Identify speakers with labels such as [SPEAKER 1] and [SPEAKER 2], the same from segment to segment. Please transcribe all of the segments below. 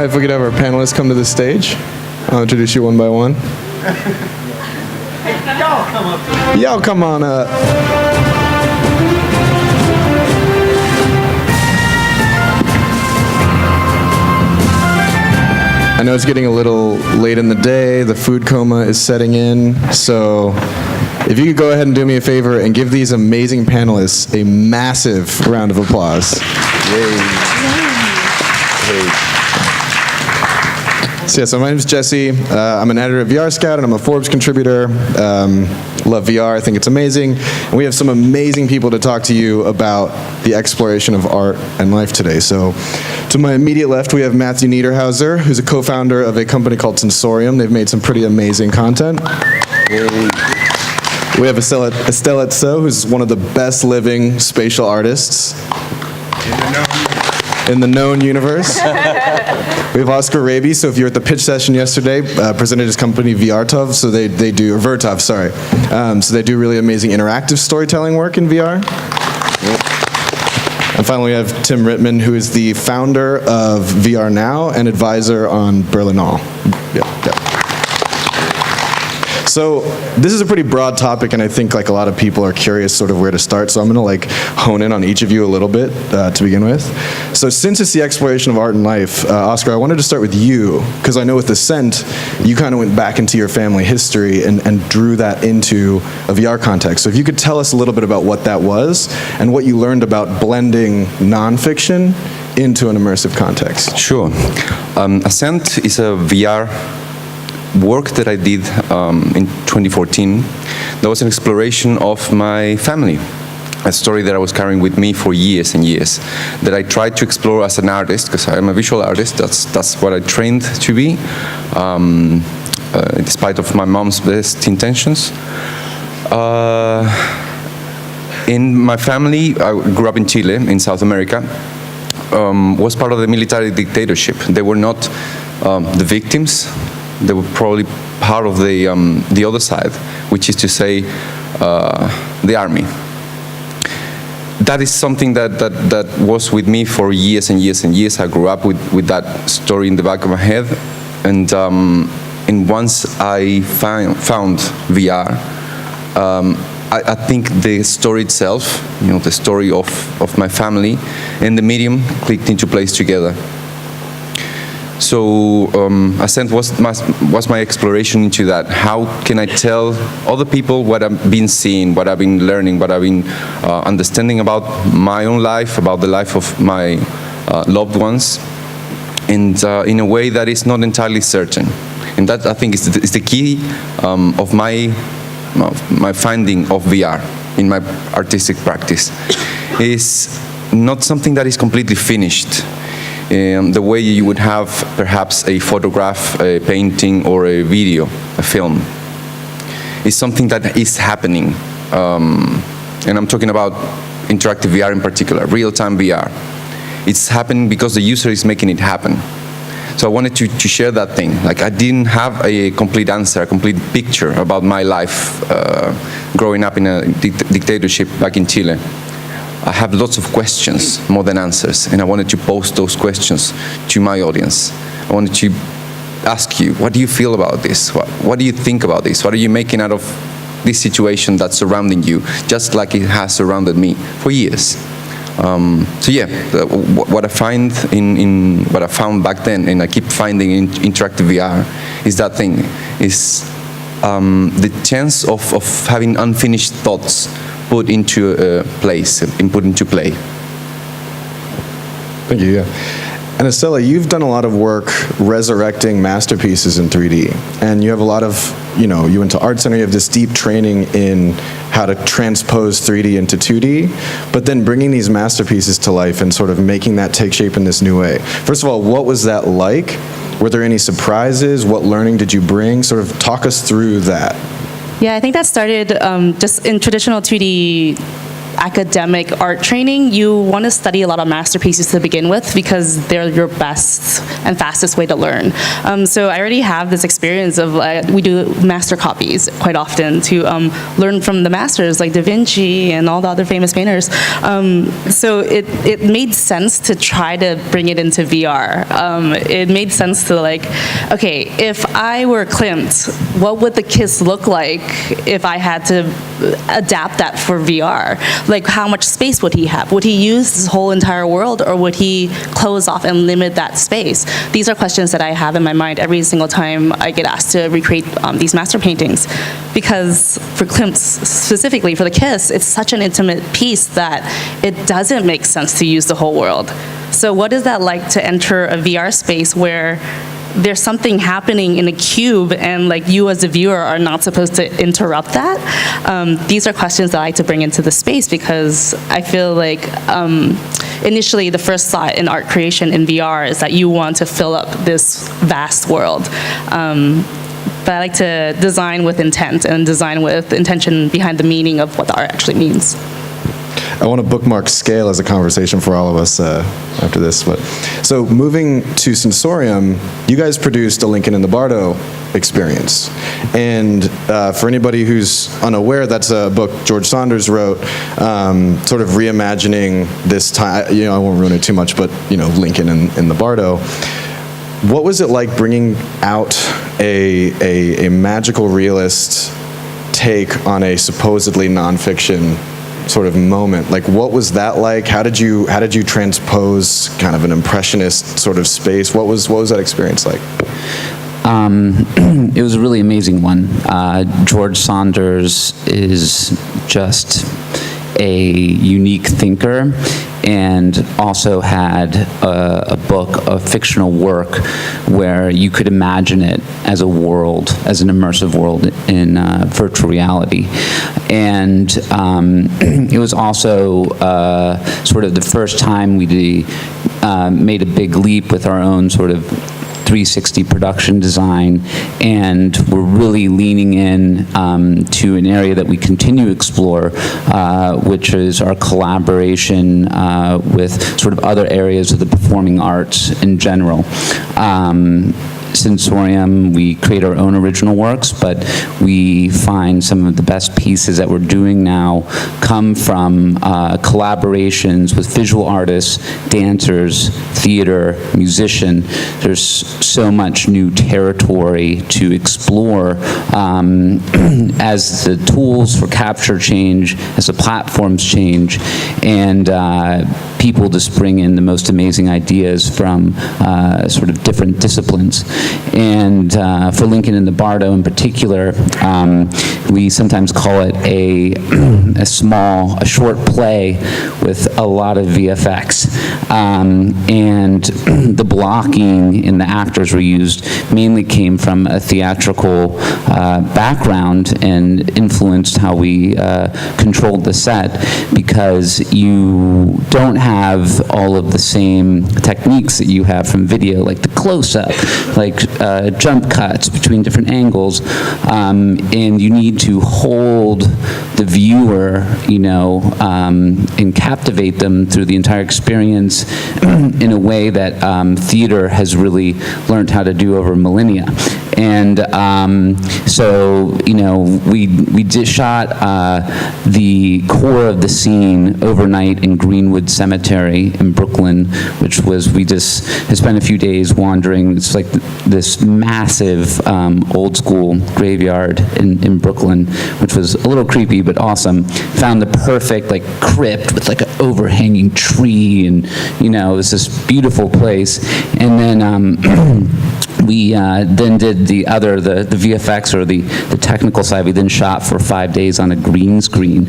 [SPEAKER 1] if we could have our panelists come to the stage. I'll introduce you one by one. Y'all come on up. I know it's getting a little late in the day. The food coma is setting in. So if you could go ahead and do me a favor and give these amazing panelists a massive round of applause. Yay. So my name is Jesse. I'm an editor of VR Scout, and I'm a Forbes contributor. Love VR. I think it's amazing. And we have some amazing people to talk to you about the exploration of art and life today. So to my immediate left, we have Matthew Niederhauser, who's a co-founder of a company called Sensorium. They've made some pretty amazing content. We have Estella, who's one of the best living spatial artists in the known universe. We have Oscar Raby. So if you were at the pitch session yesterday, presented his company VRTov, so they do, or Vertov, sorry. So they do really amazing interactive storytelling work in VR. And finally, we have Tim Rittmann, who is the founder of VR Now and advisor on Berlinale. So this is a pretty broad topic, and I think like a lot of people are curious sort of where to start. So I'm going to like hone in on each of you a little bit to begin with. So since it's the exploration of art and life, Oscar, I wanted to start with you, because I know with Ascent, you kind of went back into your family history and drew that into a VR context. So if you could tell us a little bit about what that was and what you learned about blending nonfiction into an immersive context.
[SPEAKER 2] Sure. Ascent is a VR work that I did in 2014. That was an exploration of my family, a story that I was carrying with me for years and years, that I tried to explore as an artist, because I'm a visual artist. That's what I trained to be, despite of my mom's best intentions. In my family, I grew up in Chile, in South America, was part of the military dictatorship. They were not the victims. They were probably part of the other side, which is to say, the army. That is something that was with me for years and years and years. I grew up with that story in the back of my head, and once I found VR, I think the story itself, the story of my family and the medium clicked into place together. So Ascent was my exploration into that. How can I tell other people what I've been seeing, what I've been learning, what I've been understanding about my own life, about the life of my loved ones, and in a way that is not entirely certain. And that, I think, is the key of my finding of VR in my artistic practice. Is not something that is completely finished. The way you would have perhaps a photograph, a painting, or a video, a film, is something that is happening. And I'm talking about interactive VR in particular, real-time VR. It's happening because the user is making it happen. So I wanted to share that thing. Like, I didn't have a complete answer, a complete picture about my life growing up in a dictatorship back in Chile. I have lots of questions more than answers, and I wanted to pose those questions to my audience. I wanted to ask you, what do you feel about this? What do you think about this? What are you making out of this situation that's surrounding you, just like it has surrounded me for years? So yeah, what I find in what I found back then, and I keep finding in interactive VR, is that thing, is the chance of having unfinished thoughts put into place and put into play.
[SPEAKER 1] Thank you, yeah. And Estella, you've done a lot of work resurrecting masterpieces in 3D. And you have a lot of, you went to Art Center, you have this deep training in how to transpose 3D into 2D, but then bringing these masterpieces to life and sort of making that take shape in this new way. First of all, what was that like? Were there any surprises? What learning did you bring? Sort of talk us through that.
[SPEAKER 3] Yeah, I think that started just in traditional 2D academic art training, you want to study a lot of masterpieces to begin with because they're your best and fastest way to learn. So I already have this experience of, we do master copies quite often to learn from the masters like Da Vinci and all the other famous painters. So it made sense to try to bring it into VR. It made sense to like, okay, if I were Klimt, what would the kiss look like if I had to adapt that for VR? Like, how much space would he have? Would he use this whole entire world, or would he close off and limit that space? These are questions that I have in my mind every single time I get asked to recreate these master paintings. Because for Klimt, specifically for the kiss, it's such an intimate piece that it doesn't make sense to use the whole world. So what is that like to enter a VR space where there's something happening in a cube and like you as a viewer are not supposed to interrupt that? These are questions that I like to bring into the space because I feel like initially the first thought in art creation in VR is that you want to fill up this vast world. But I like to design with intent and design with intention behind the meaning of what the art actually means.
[SPEAKER 1] I want to bookmark scale as a conversation for all of us after this. But so moving to Sensorium, you guys produced a Lincoln in the Bardo experience. And for anybody who's unaware, that's a book George Saunders wrote, sort of reimagining this time. You know, I won't ruin it too much, but you know, Lincoln in the Bardo. What was it like bringing out a magical realist take on a supposedly nonfiction sort of moment? Like, what was that like? How did you transpose kind of an impressionist sort of space? What was that experience like?
[SPEAKER 4] It was a really amazing one. George Saunders is just a unique thinker, and also had a book, a fictional work, where you could imagine it as a world, as an immersive world in virtual reality. And it was also sort of the first time we made a big leap with our own sort of 360 production design, and we're really leaning in to an area that we continue to explore, which is our collaboration with sort of other areas of the performing arts in general. Sensorium, we create our own original works, but we find some of the best pieces that we're doing now come from collaborations with visual artists, dancers, theater, musician. There's so much new territory to explore as the tools for capture change, as the platforms change, and people just bring in the most amazing ideas from sort of different disciplines. And for Lincoln in the Bardo in particular, we sometimes call it a short play with a lot of VFX. And the blocking in the actors we used mainly came from a theatrical background and influenced how we controlled the set, because you don't have all of the same techniques that you have from video, like the close-up, like jump cuts between different angles, and you need to hold the viewer, you know, and captivate them through the entire experience in a way that theater has really learned how to do over millennia. And so, you know, we did shot the core of the scene overnight in Greenwood Cemetery in Brooklyn, which was, we just spent a few days wandering. It's like this massive old school graveyard in Brooklyn, which was a little creepy but awesome. Found the perfect like crypt with like an overhanging tree, and you know, it was this beautiful place. And then we then did the VFX, or the technical side. We then shot for 5 days on a green screen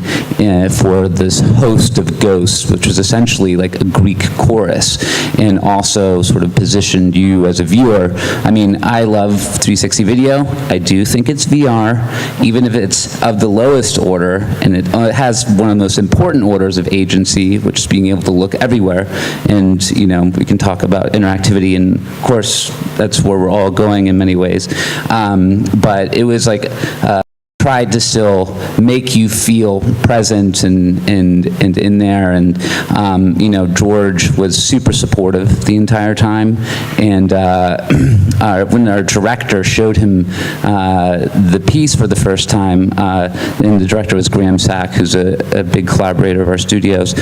[SPEAKER 4] for this host of ghosts, which was essentially like a Greek chorus, and also sort of positioned you as a viewer. I mean, I love 360 video. I do think it's VR, even if it's of the lowest order, and it has one of the most important orders of agency, which is being able to look everywhere. And you know, we can talk about interactivity, and of course, that's where we're all going in many ways. But it was like tried to still make you feel present and in there. And you know, George was super supportive the entire time. And when our director showed him the piece for the first time, and the director was Graham Sack, who's a big collaborator of our studios,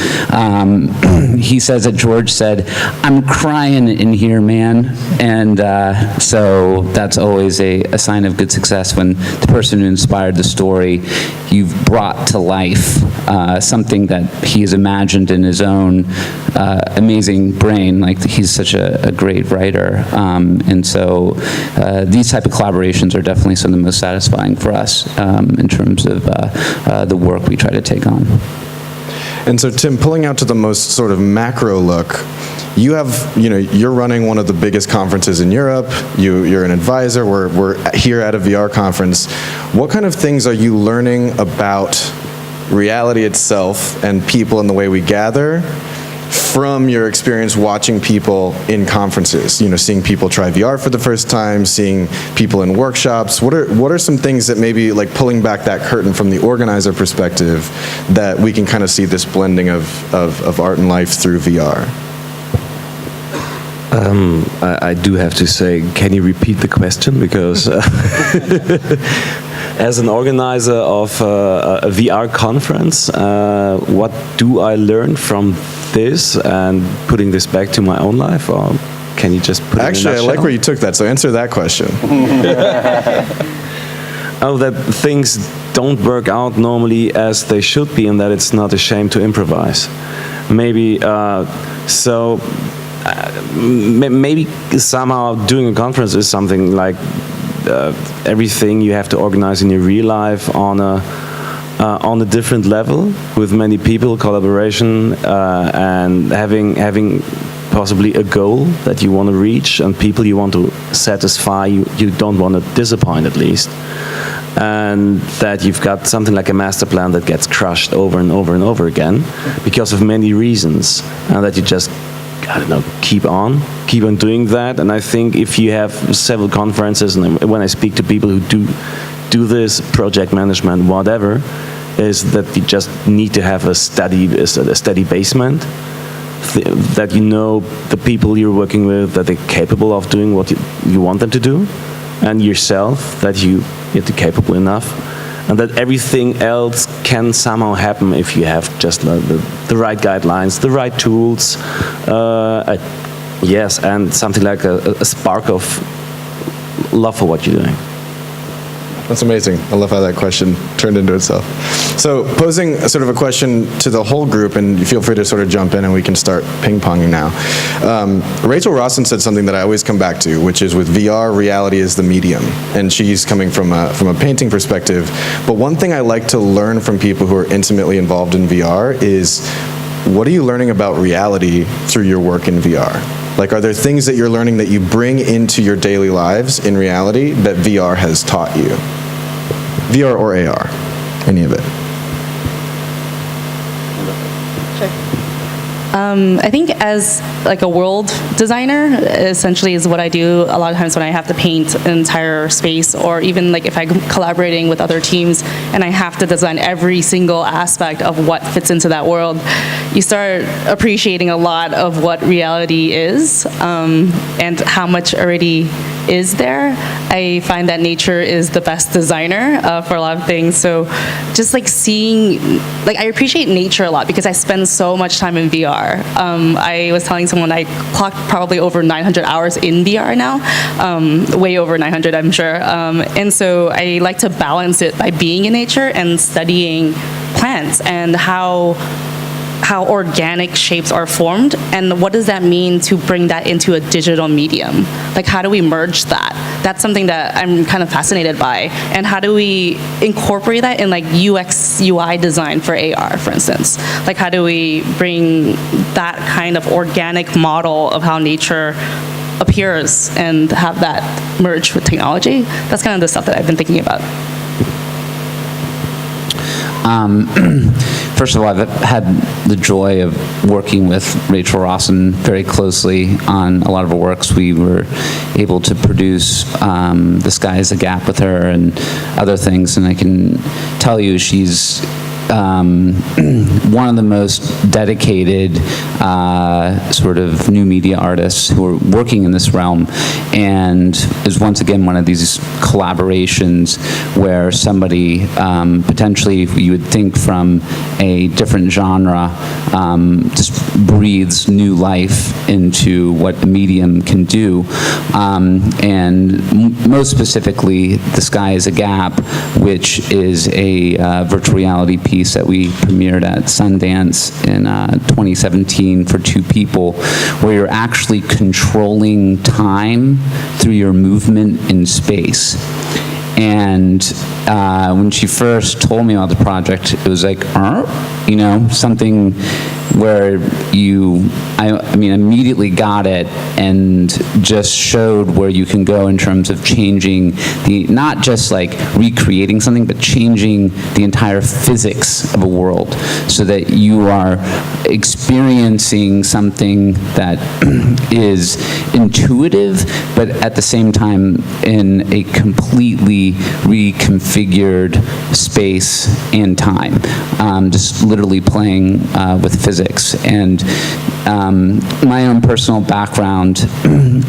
[SPEAKER 4] he says that George said, "I'm crying in here, man." And so that's always a sign of good success, when the person who inspired the story, you've brought to life something that he has imagined in his own amazing brain. Like, he's such a great writer. And so these type of collaborations are definitely some of the most satisfying for us in terms of the work we try to take on.
[SPEAKER 1] And so, Tim, pulling out to the most sort of macro look, you're running one of the biggest conferences in Europe. You're an advisor. We're here at a VR conference. What kind of things are you learning about reality itself and people and the way we gather from your experience watching people in conferences? You know, seeing people try VR for the first time, seeing people in workshops. What are some things that maybe, like, pulling back that curtain from the organizer perspective, that we can kind of see this blending of art and life through VR?
[SPEAKER 5] I do have to say, can you repeat the question? Because as an organizer of a VR conference, what do I learn from this, and putting this back to my own life? Or can you just put
[SPEAKER 1] Actually,
[SPEAKER 5] it in a
[SPEAKER 1] I like where you took that, so answer that question.
[SPEAKER 5] Oh, that things don't work out normally as they should be, and that it's not a shame to improvise. Maybe maybe somehow doing a conference is something like everything you have to organize in your real life on a different level, with many people, collaboration, and having possibly a goal that you want to reach, and people you want to satisfy, you don't want to disappoint, at least. And that you've got something like a master plan that gets crushed over and over and over again because of many reasons, and that you just, I don't know, keep on doing that. And I think if you have several conferences, and when I speak to people who do this, project management, whatever, is that you just need to have a steady basement, that you know the people you're working with, that they're capable of doing what you want them to do, and yourself, that you're capable enough, and that everything else can somehow happen if you have just the right guidelines, the right tools, yes, and something like a spark of love for what you're doing.
[SPEAKER 1] That's amazing. I love how that question turned into itself. So, posing a sort of a question to the whole group, and you feel free to sort of jump in and we can start ping-ponging now. Rachel Rustin said something that I always come back to, which is, with VR, reality is the medium. And she's coming from a painting perspective. But one thing I like to learn from people who are intimately involved in VR is, what are you learning about reality through your work in VR? Like, are there things that you're learning that you bring into your daily lives in reality that VR has taught you? VR or AR, any of it?
[SPEAKER 3] I think as like a world designer, essentially is what I do a lot of times when I have to paint an entire space, or even like if I'm collaborating with other teams and I have to design every single aspect of what fits into that world, you start appreciating a lot of what reality is, and how much already is there. I find that nature is the best designer for a lot of things. So just like seeing, like, I appreciate nature a lot because I spend so much time in VR. I was telling someone I clocked probably over 900 hours in VR now, way over 900, I'm sure. And so I like to balance it by being in nature and studying plants and how organic shapes are formed, and what does that mean to bring that into a digital medium? Like, how do we merge that? That's something that I'm kind of fascinated by. And how do we incorporate that in like UX, UI design for AR, for instance? Like, how do we bring that kind of organic model of how nature appears and have that merge with technology? That's kind of the stuff that I've been thinking about.
[SPEAKER 4] first of all, I've had the joy of working with Rachel Rustin very closely on a lot of her works. We were able to produce The Sky is a Gap with her and other things, and I can tell you she's one of the most dedicated sort of new media artists who are working in this realm, and is once again one of these collaborations where somebody potentially you would think from a different genre just breathes new life into what a medium can do, and most specifically The Sky is a Gap, which is a virtual reality piece that we premiered at Sundance in 2017 for 2 people, where you're actually controlling time through your movement in space. And when she first told me about the project, it was like, you know, something where I mean, immediately got it and just showed where you can go in terms of changing not just like recreating something, but changing the entire physics of a world so that you are experiencing something that is intuitive, but at the same time in a completely reconfigured space and time, just literally playing with physics. And my own personal background,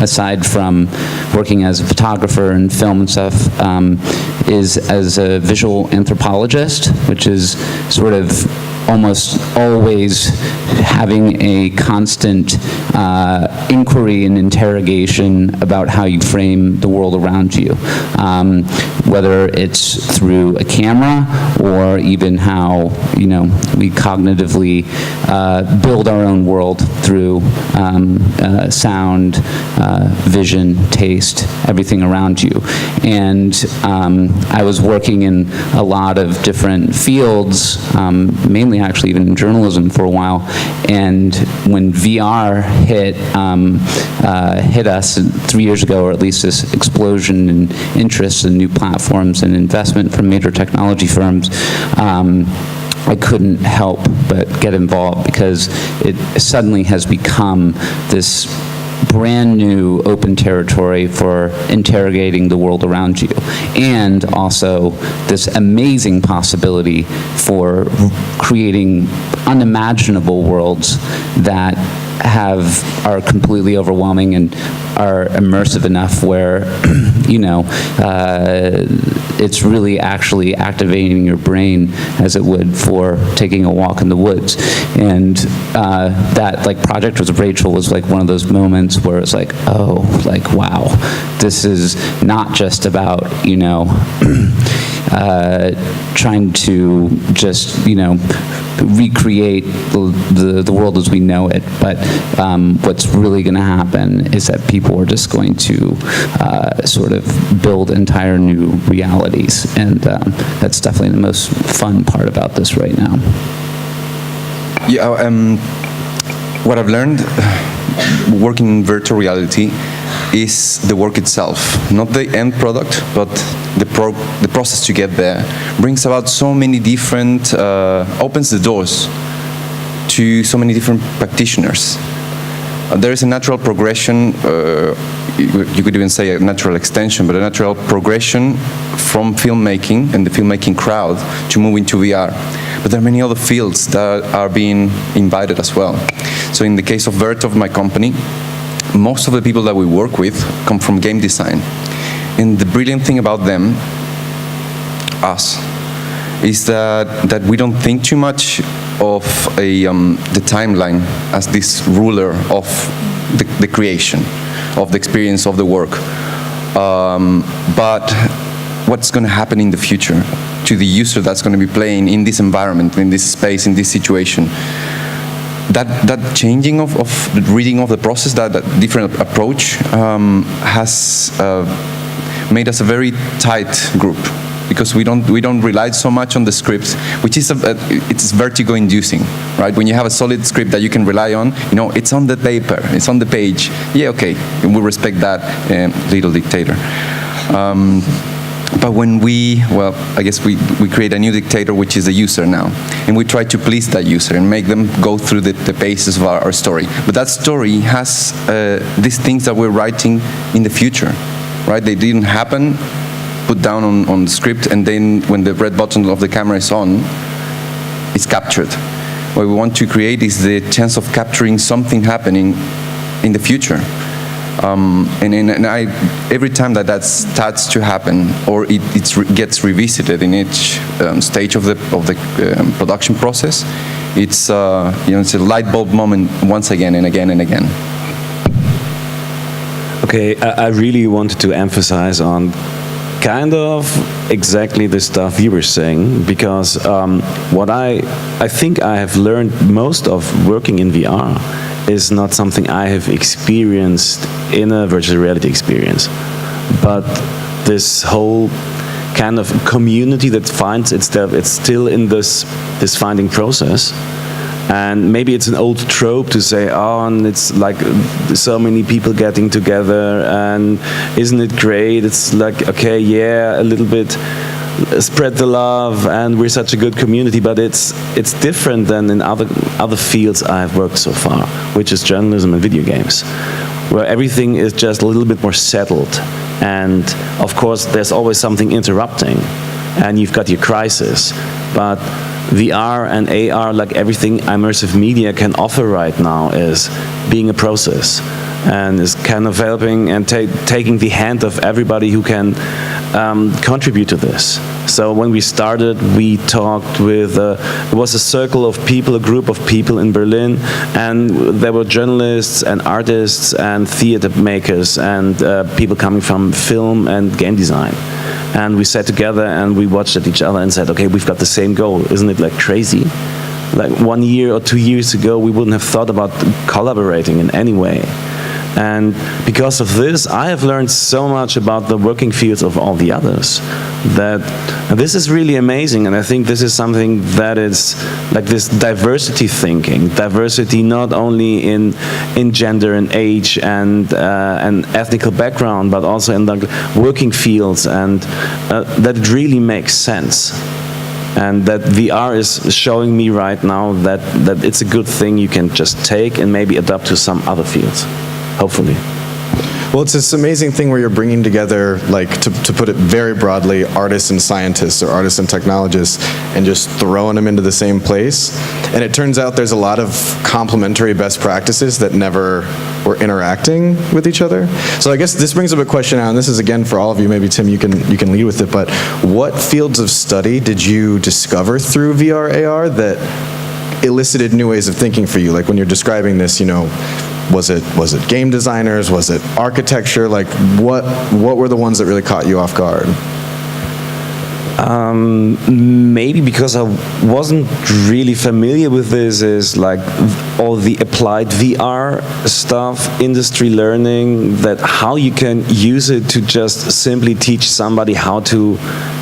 [SPEAKER 4] aside from working as a photographer and film and stuff, is as a visual anthropologist, which is sort of almost always having a constant inquiry and interrogation about how you frame the world around you, whether it's through a camera or even how, you know, we cognitively build our own world through sound, vision, taste, everything around you. And I was working in a lot of different fields, mainly actually even in journalism for a while, and when VR hit us 3 years ago, or at least this explosion in interest in new platforms and investment from major technology firms, I couldn't help but get involved because it suddenly has become this brand new open territory for interrogating the world around you, and also this amazing possibility for creating unimaginable worlds that are completely overwhelming and are immersive enough where, you know, it's really actually activating your brain as it would for taking a walk in the woods. And that like project with Rachel was like one of those moments where it's like, oh, like, wow, this is not just about, you know, trying to just, you know, recreate the world as we know it, but what's really going to happen is that people are just going to sort of build entire new realities, and that's definitely the most fun part about this right now.
[SPEAKER 2] Yeah, what I've learned working in virtual reality is the work itself, not the end product, but the process to get there brings about so many different, opens the doors to so many different practitioners. There is a natural progression, you could even say a natural extension, but a natural progression from filmmaking and the filmmaking crowd to move into VR. But there are many other fields that are being invited as well. So in the case of Vert, of my company, most of the people that we work with come from game design. And the brilliant thing about them, us, is that we don't think too much of the timeline as this ruler of the creation, of the experience of the work. But what's going to happen in the future to the user that's going to be playing in this environment, in this space, in this situation. That changing of the reading of the process, that different approach has made us a very tight group, because we don't rely so much on the script, which is it's vertigo inducing, right? When you have a solid script that you can rely on, you know, it's on the paper, it's on the page. Yeah, okay, and we respect that, little dictator. But when I guess we create a new dictator, which is the user now. And we try to please that user and make them go through the paces of our story. But that story has these things that we're writing in the future, right? They didn't happen, put down on the script, and then when the red button of the camera is on, it's captured. What we want to create is the chance of capturing something happening in the future. Every time that starts to happen, or it gets revisited in each stage of the production process, it's it's a light bulb moment once again and again and again.
[SPEAKER 5] Okay, I really wanted to emphasize on kind of exactly the stuff you were saying, because what I think I have learned most of working in VR is not something I have experienced in a virtual reality experience, but this whole kind of community that finds itself, it's still in this finding process. And maybe it's an old trope to say, oh, and it's like so many people getting together, and isn't it great? It's like, okay, yeah, a little bit spread the love, and we're such a good community. But it's different than in other fields I've worked so far, which is journalism and video games, where everything is just a little bit more settled. And of course, there's always something interrupting, and you've got your crisis. But VR and AR, like everything immersive media can offer right now, is being a process, and is kind of helping and taking the hand of everybody who can contribute to this. So when we started, we talked with, it was a circle of people, a group of people in Berlin, and there were journalists and artists and theater makers and people coming from film and game design. And we sat together and we watched at each other and said, okay, we've got the same goal. Isn't it like crazy? Like 1 year or 2 years ago, we wouldn't have thought about collaborating in any way. And because of this, I have learned so much about the working fields of all the others, that this is really amazing. And I think this is something that is like this diversity thinking, diversity not only in gender and age and ethnical background, but also in the working fields, and that it really makes sense. And that VR is showing me right now that it's a good thing you can just take and maybe adapt to some other fields. Hopefully.
[SPEAKER 1] Well, it's this amazing thing where you're bringing together, like, to put it very broadly, artists and scientists, or artists and technologists, and just throwing them into the same place. And it turns out there's a lot of complementary best practices that never were interacting with each other. So I guess this brings up a question now, and this is again for all of you, maybe Tim, you can lead with it, but what fields of study did you discover through VR, AR that elicited new ways of thinking for you? Like when you're describing this, was it game designers? Was it architecture? Like what were the ones that really caught you off guard?
[SPEAKER 5] Maybe because I wasn't really familiar with this, is like all the applied VR stuff, industry learning, that how you can use it to just simply teach somebody how to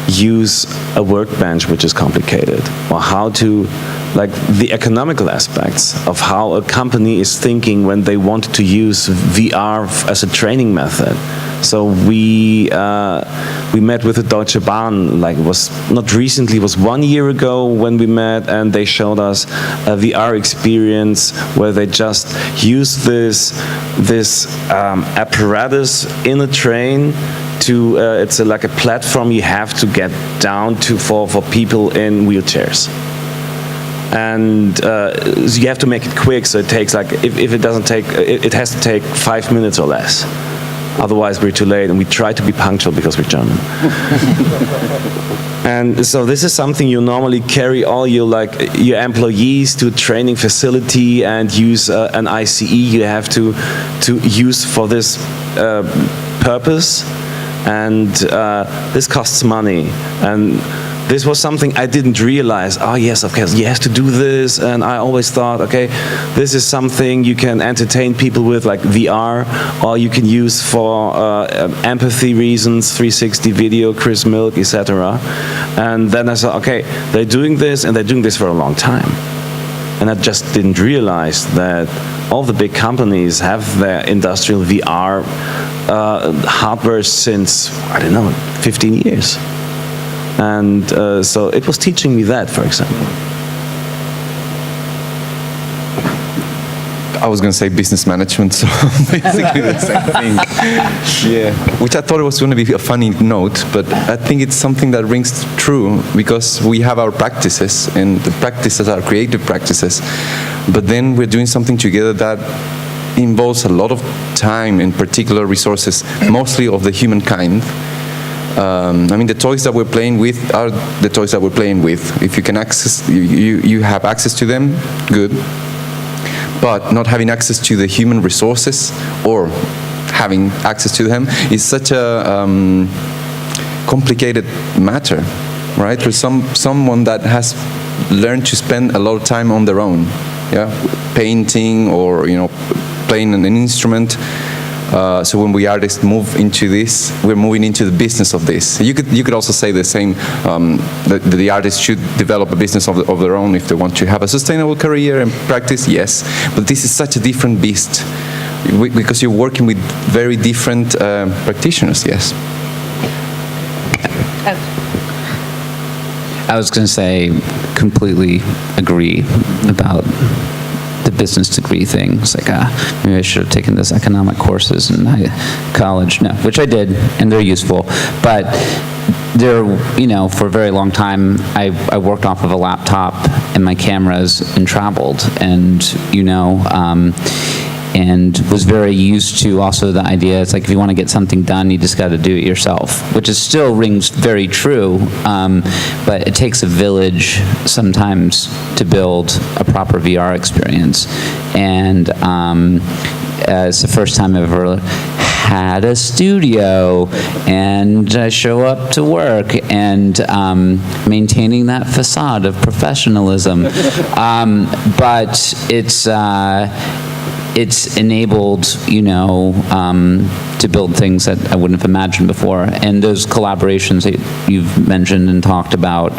[SPEAKER 5] use a workbench, which is complicated, or how to, like the economical aspects of how a company is thinking when they want to use VR as a training method. So we met with the Deutsche Bahn, like it was not recently, it was 1 year ago when we met, and they showed us a VR experience where they just used this apparatus in a train to, it's like a platform you have to get down to for people in wheelchairs. And so you have to make it quick, so it takes like, if it doesn't take, it has to take 5 minutes or less. Otherwise we're too late, and we try to be punctual because we're German. And so this is something you normally carry all your employees to a training facility and use an ICE you have to use for this purpose. And this costs money. And this was something I didn't realize. Oh yes, of course, you have to do this. And I always thought, okay, this is something you can entertain people with, like VR, or you can use for empathy reasons, 360 video, Chris Milk, etc. And then I said, okay, they're doing this, and they're doing this for a long time. And I just didn't realize that all the big companies have their industrial VR hardware since, I don't know, 15 years. And so it was teaching me that, for example.
[SPEAKER 2] I was going to say business management, so basically the same thing. Yeah, which I thought it was going to be a funny note, but I think it's something that rings true because we have our practices, and the practices are creative practices, but then we're doing something together that involves a lot of time and particular resources, mostly of the humankind. I mean, the toys that we're playing with are the toys that we're playing with. If you can access, you have access to them, good. But not having access to the human resources or having access to them is such a complicated matter, right? For someone that has learned to spend a lot of time on their own, yeah, painting or playing an instrument. So when we artists move into this, we're moving into the business of this. You could also say the same, that the artists should develop a business of their own if they want to have a sustainable career and practice, yes. But this is such a different beast because you're working with very different practitioners, yes.
[SPEAKER 4] I was going to say, completely agree about the business degree thing. It's like, maybe I should have taken those economic courses in college. No, which I did, and they're useful. But there, for a very long time, I worked off of a laptop and my cameras and traveled, and, and was very used to also the idea, it's like if you want to get something done, you just got to do it yourself, which still rings very true, but it takes a village sometimes to build a proper VR experience. And it's the first time I've ever had a studio, and I show up to work, and maintaining that facade of professionalism. But it's enabled, to build things that I wouldn't have imagined before. And those collaborations that you've mentioned and talked about,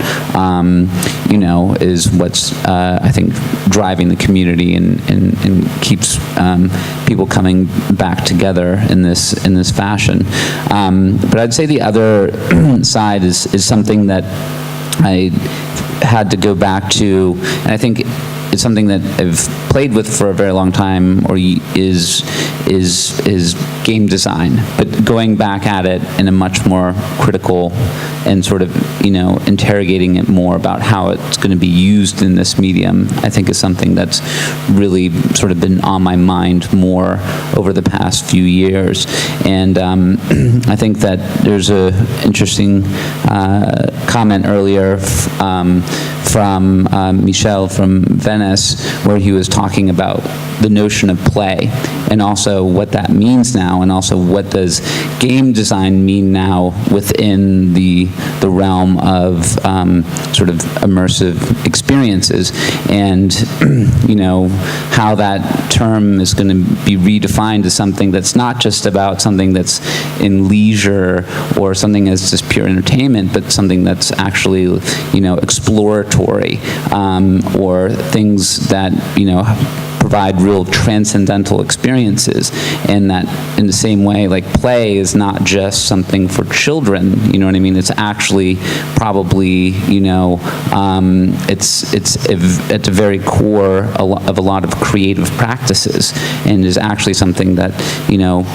[SPEAKER 4] is what's, I think, driving the community and keeps people coming back together in this fashion. But I'd say the other side is something that I had to go back to, and I think it's something that I've played with for a very long time, or is game design, but going back at it in a much more critical and sort of, interrogating it more about how it's going to be used in this medium, I think is something that's really sort of been on my mind more over the past few years. And I think that there's a interesting comment earlier from Michel from Venice, where he was talking about the notion of play and also what that means now, and also what does game design mean now within the realm of sort of immersive experiences, and how that term is going to be redefined as something that's not just about something that's in leisure or something as just pure entertainment, but something that's actually exploratory, or things that provide real transcendental experiences, and that in the same way, like, play is not just something for children, you know what I mean? It's actually probably, it's at the very core of a lot of creative practices, and is actually something that,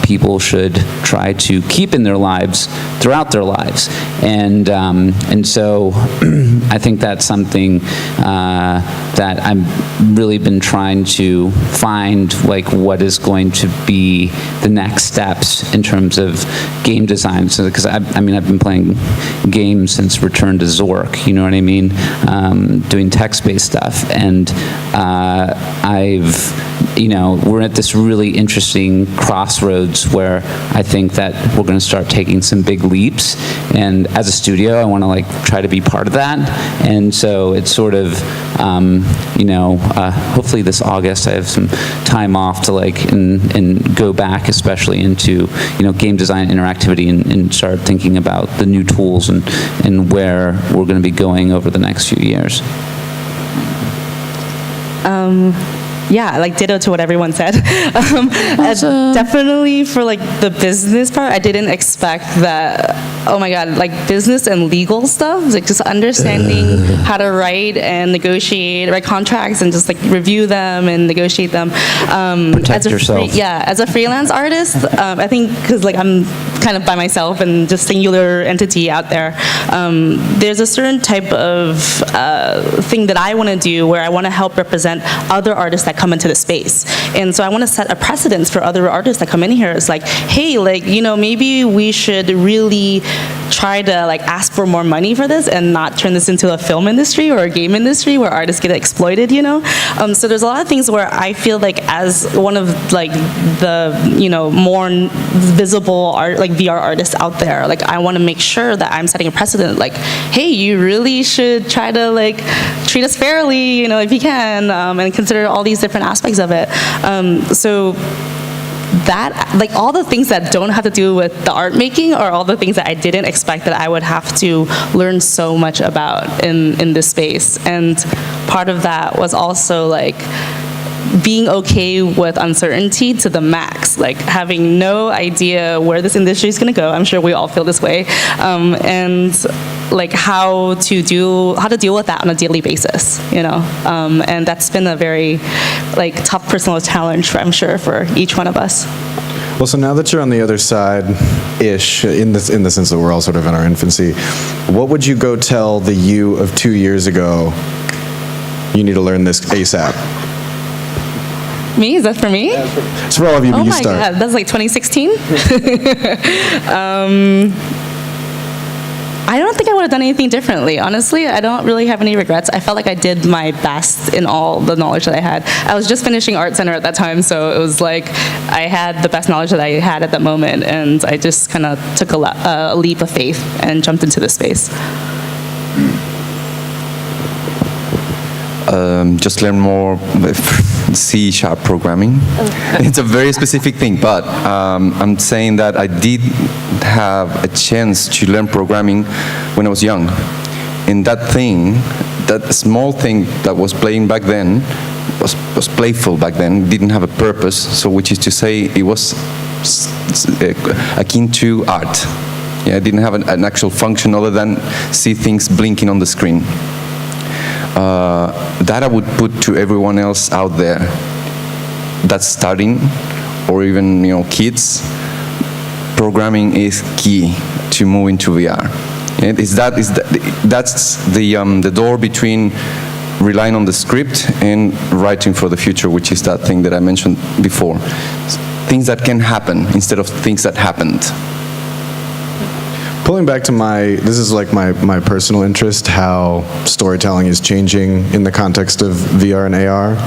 [SPEAKER 4] people should try to keep in their lives throughout their lives. And so I think that's something that I've really been trying to find, like, what is going to be the next steps in terms of game design. So, because I've been playing games since Return to Zork, you know what I mean? Doing text-based stuff, and we're at this really interesting crossroads where I think that we're going to start taking some big leaps, and as a studio, I want to try to be part of that. And so it's sort of, hopefully this August I have some time off to and go back, especially into game design interactivity, and start thinking about the new tools and where we're going to be going over the next few years.
[SPEAKER 3] Yeah, like ditto to what everyone said. Definitely for like the business part, I didn't expect that. Oh my God, like business and legal stuff, like just understanding how to write and negotiate, write contracts and just like review them and negotiate them.
[SPEAKER 4] Protect yourself.
[SPEAKER 3] As a freelance artist, I think because like I'm kind of by myself and just singular entity out there, there's a certain type of thing that I want to do where I want to help represent other artists that come into the space. And so I want to set a precedence for other artists that come in here. It's like, hey, like, you know, maybe we should really try to like ask for more money for this and not turn this into a film industry or a game industry where artists get exploited, you know? So there's a lot of things where I feel like as one of like the, you know, more visible art, like VR artists out there, like I want to make sure that I'm setting a precedent, like, hey, you really should try to like treat us fairly, you know, if you can, and consider all these different aspects of it. So that, like all the things that don't have to do with the art making are all the things that I didn't expect that I would have to learn so much about in this space. And part of that was also like being okay with uncertainty to the max, like having no idea where this industry is going to go. I'm sure we all feel this way, and like how to deal with that on a daily basis, you know. And that's been a very like tough personal challenge, I'm sure, for each one of us.
[SPEAKER 1] Well, so now that you're on the other side-ish, in the sense that we're all sort of in our infancy, what would you go tell the you of 2 years ago? You need to learn this ASAP.
[SPEAKER 3] Me? Is that for me?
[SPEAKER 1] It's for all of you, but
[SPEAKER 3] Oh
[SPEAKER 1] you
[SPEAKER 3] my
[SPEAKER 1] start.
[SPEAKER 3] God, that's like 2016? I don't think I would have done anything differently. Honestly, I don't really have any regrets. I felt like I did my best in all the knowledge that I had. I was just finishing Art Center at that time, so it was like I had the best knowledge that I had at that moment, and I just kind of took a leap of faith and jumped into this space.
[SPEAKER 2] Just learn more C# programming. It's a very specific thing, but I'm saying that I did have a chance to learn programming when I was young. And that thing, that small thing that was playing back then, was playful back then, didn't have a purpose, so which is to say it was akin to art. Yeah, it didn't have an actual function other than see things blinking on the screen. That I would put to everyone else out there that's starting, or even, you know, kids. Programming is key to move into VR. And that's the door between relying on the script and writing for the future, which is that thing that I mentioned before. Things that can happen instead of things that happened.
[SPEAKER 1] Pulling back to this is like my personal interest, how storytelling is changing in the context of VR and AR.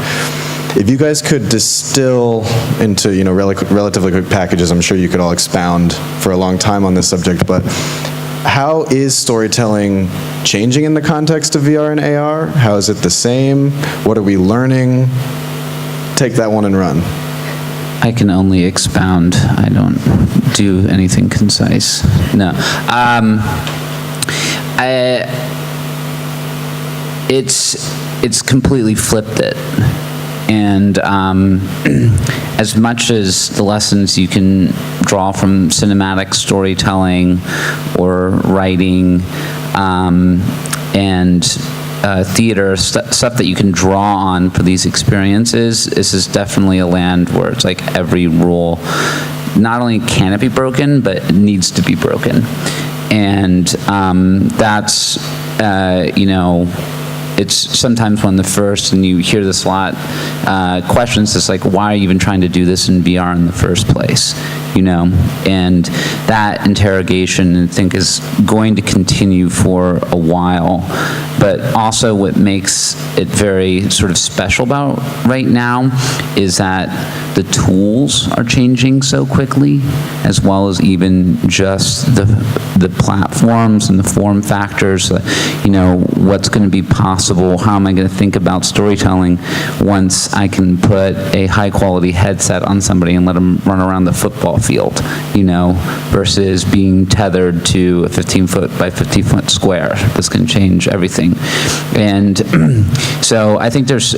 [SPEAKER 1] If you guys could distill into, you know, relatively quick packages, I'm sure you could all expound for a long time on this subject, but how is storytelling changing in the context of VR and AR? How is it the same? What are we learning? Take that one and run.
[SPEAKER 4] I can only expound. I don't do anything concise. No. It's completely flipped it. And as much as the lessons you can draw from cinematic storytelling or writing and theater, stuff that you can draw on for these experiences, this is definitely a land where it's like every rule, not only can it be broken, but it needs to be broken. And that's, you know, it's sometimes one of the first, and you hear this a lot, questions, it's like, why are you even trying to do this in VR in the first place? You know, and that interrogation, I think, is going to continue for a while. But also what makes it very sort of special about right now is that the tools are changing so quickly, as well as even just the platforms and the form factors, you know, what's going to be possible, how am I going to think about storytelling once I can put a high quality headset on somebody and let them run around the football field, versus being tethered to a 15-foot by 50-foot square. This can change everything. And so I think there's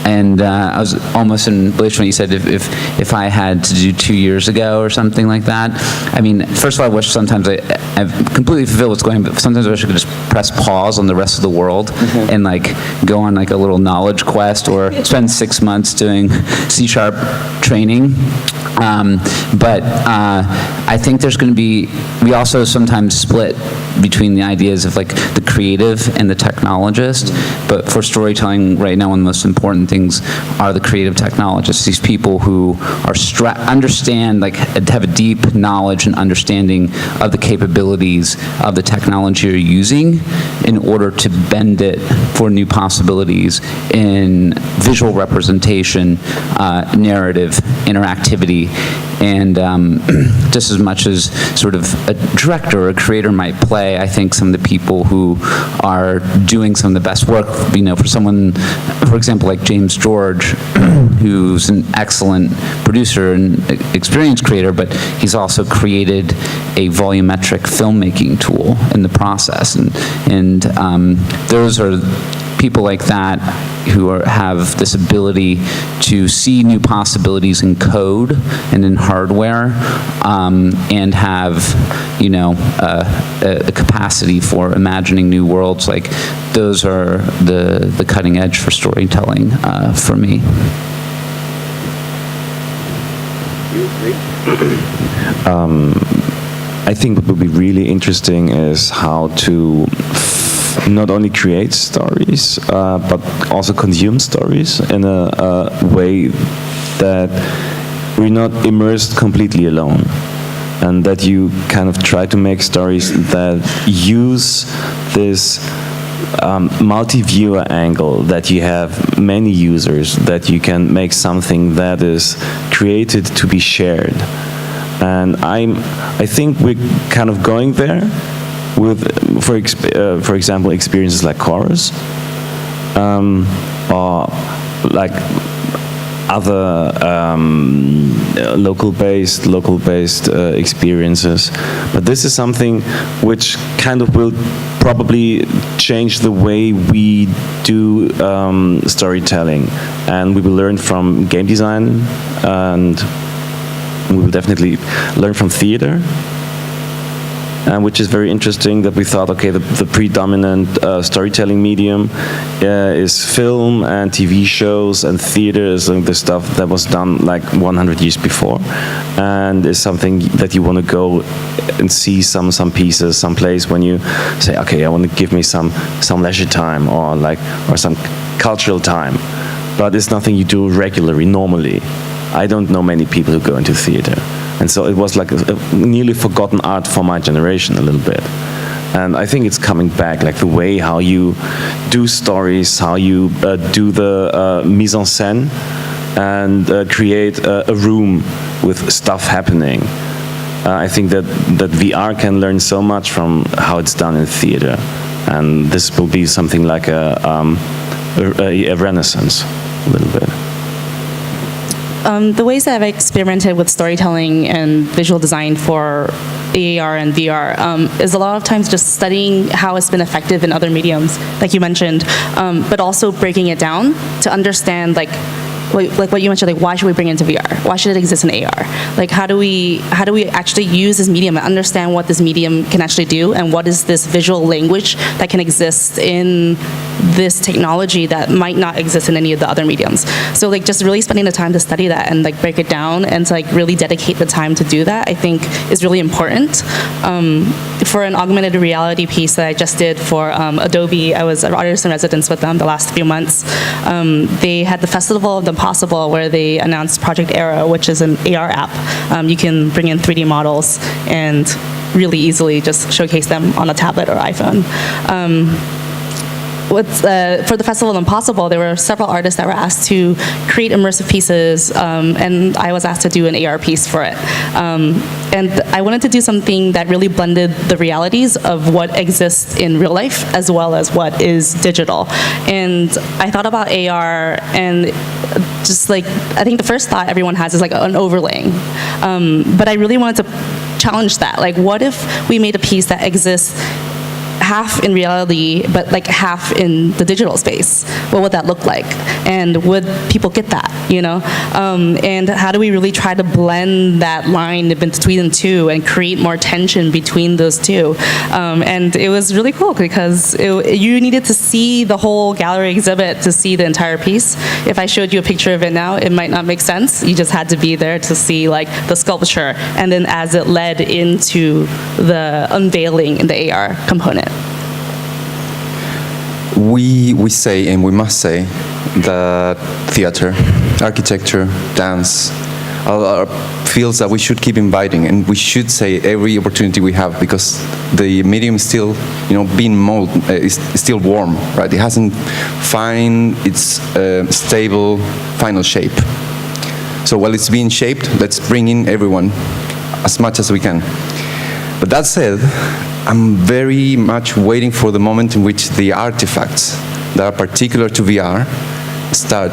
[SPEAKER 4] I was almost in belief when you said if I had to do 2 years ago or something like that. I mean, first of all, I wish sometimes I've completely fulfilled what's going on, but sometimes I wish I could just press pause on the rest of the world and go on a little knowledge quest or spend 6 months doing C# training. But I think there's going to be, we also sometimes split between the ideas of the creative and the technologist, but for storytelling right now, one of the most important things are the creative technologists, these people who are understand, have a deep knowledge and understanding of the capabilities of the technology you're using in order to bend it for new possibilities in visual representation, narrative, interactivity, and just as much as sort of a director or a creator might play, I think some of the people who are doing some of the best work, for someone, for example, like James George, who's an excellent producer and experienced creator, but he's also created a volumetric filmmaking tool in the process. And those are people like that who have this ability to see new possibilities in code and in hardware, and have, a capacity for imagining new worlds. Those are the cutting edge for storytelling for me.
[SPEAKER 5] I think what would be really interesting is how to not only create stories, but also consume stories in a way that we're not immersed completely alone, and that you kind of try to make stories that use this multi-viewer angle, that you have many users, that you can make something that is created to be shared. And I think we're kind of going there with, for example, experiences like Chorus, or other local-based experiences. But this is something which kind of will probably change the way we do storytelling, and we will learn from game design, and we will definitely learn from theater. Which is very interesting, that we thought, okay, the predominant storytelling medium is film and TV shows, and theater is the stuff that was done 100 years before, and is something that you want to go and see some pieces, some place when you say, okay, I want to give me some leisure time or some cultural time, but it's nothing you do regularly, normally. I don't know many people who go into theater. And so it was like a nearly forgotten art for my generation a little bit. And I think it's coming back, the way how you do stories, how you do the mise en scène, and create a room with stuff happening. I think that VR can learn so much from how it's done in theater. And this will be something like a renaissance, a little bit.
[SPEAKER 3] The ways that I've experimented with storytelling and visual design for AR and VR is a lot of times just studying how it's been effective in other mediums, like you mentioned, but also breaking it down to understand what you mentioned, why should we bring it into VR? Why should it exist in AR? How do we actually use this medium and understand what this medium can actually do, and what is this visual language that can exist in this technology that might not exist in any of the other mediums? So just really spending the time to study that and break it down, and to really dedicate the time to do that, I think is really important. For an augmented reality piece that I just did for Adobe, I was an artist in residence with them the last few months. They had the Festival of the Possible, where they announced Project Arrow, which is an AR app. You can bring in 3D models and really easily just showcase them on a tablet or iPhone. for the Festival of Impossible, there were several artists that were asked to create immersive pieces, and I was asked to do an AR piece for it. And I wanted to do something that really blended the realities of what exists in real life as well as what is digital. And I thought about AR, and just like, I think the first thought everyone has is like an overlaying. But I really wanted to challenge that. Like, what if we made a piece that exists half in reality, but like half in the digital space? What would that look like? And would people get that, you know? And how do we really try to blend that line between the two and create more tension between those two? And it was really cool because you needed to see the whole gallery exhibit to see the entire piece. If I showed you a picture of it now, it might not make sense. You just had to be there to see like the sculpture, and then as it led into the unveiling in the AR component.
[SPEAKER 2] We say, and we must say, that theater, architecture, dance are fields that we should keep inviting, and we should say every opportunity we have, because the medium is still, being molded, is still warm, right? It hasn't found its stable final shape. So while it's being shaped, let's bring in everyone as much as we can. But that said, I'm very much waiting for the moment in which the artifacts that are particular to VR start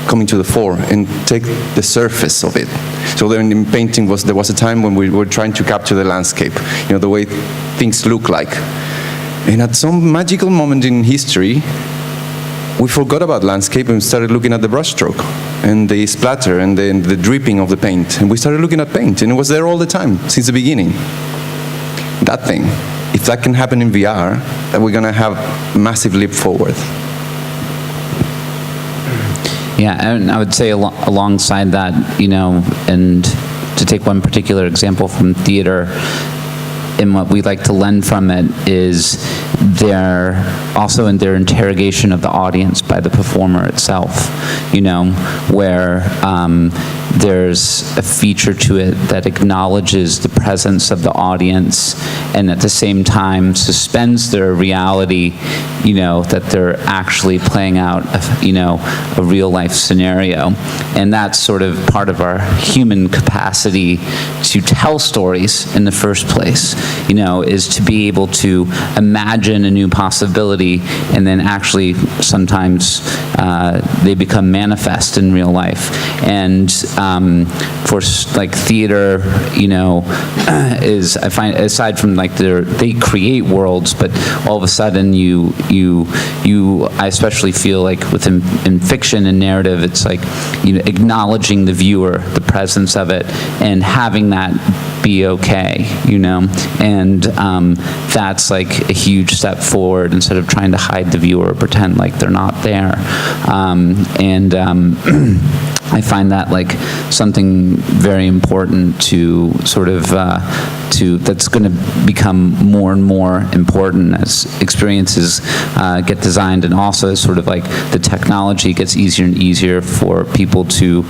[SPEAKER 2] coming to the fore and take the surface of it. So then in painting, there was a time when we were trying to capture the landscape, the way things look like. And at some magical moment in history, we forgot about landscape and started looking at the brushstroke and the splatter and the dripping of the paint. And we started looking at paint, and it was there all the time, since the beginning. That thing, if that can happen in VR, then we're going to have a massive leap forward.
[SPEAKER 4] Yeah, and I would say alongside that, and to take one particular example from theater, and what we like to lend from it is also in their interrogation of the audience by the performer itself, where there's a feature to it that acknowledges the presence of the audience and at the same time suspends their reality, that they're actually playing out a real life scenario. And that's sort of part of our human capacity to tell stories in the first place, is to be able to imagine a new possibility, and then actually sometimes they become manifest in real life. And for like theater, is, I find, aside from like they create worlds, but all of a sudden I especially feel like in fiction and narrative, it's like acknowledging the viewer, the presence of it, and having that be okay, and that's like a huge step forward instead of trying to hide the viewer or pretend like they're not there. I find that like something very important to sort of that's going to become more and more important as experiences get designed, and also as sort of like the technology gets easier and easier for people to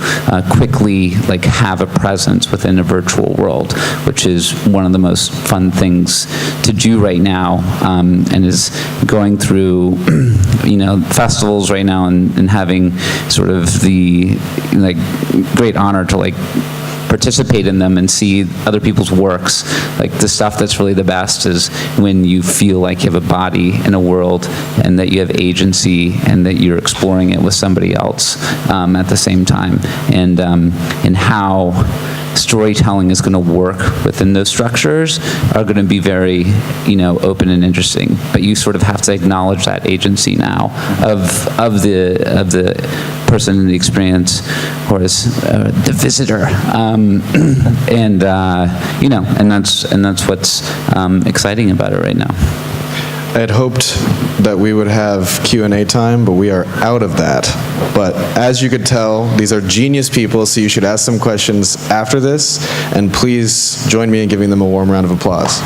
[SPEAKER 4] quickly like have a presence within a virtual world, which is one of the most fun things to do right now, and is going through festivals right now and having sort of the like great honor to like participate in them and see other people's works. Like the stuff that's really the best is when you feel like you have a body in a world and that you have agency and that you're exploring it with somebody else at the same time, and how storytelling is going to work within those structures are going to be very, open and interesting. But you sort of have to acknowledge that agency now of the person in the experience, or as the visitor, and that's what's exciting about it right now.
[SPEAKER 1] I had hoped that we would have Q&A time, but we are out of that. But as you could tell, these are genius people, so you should ask some questions after this, and please join me in giving them a warm round of applause.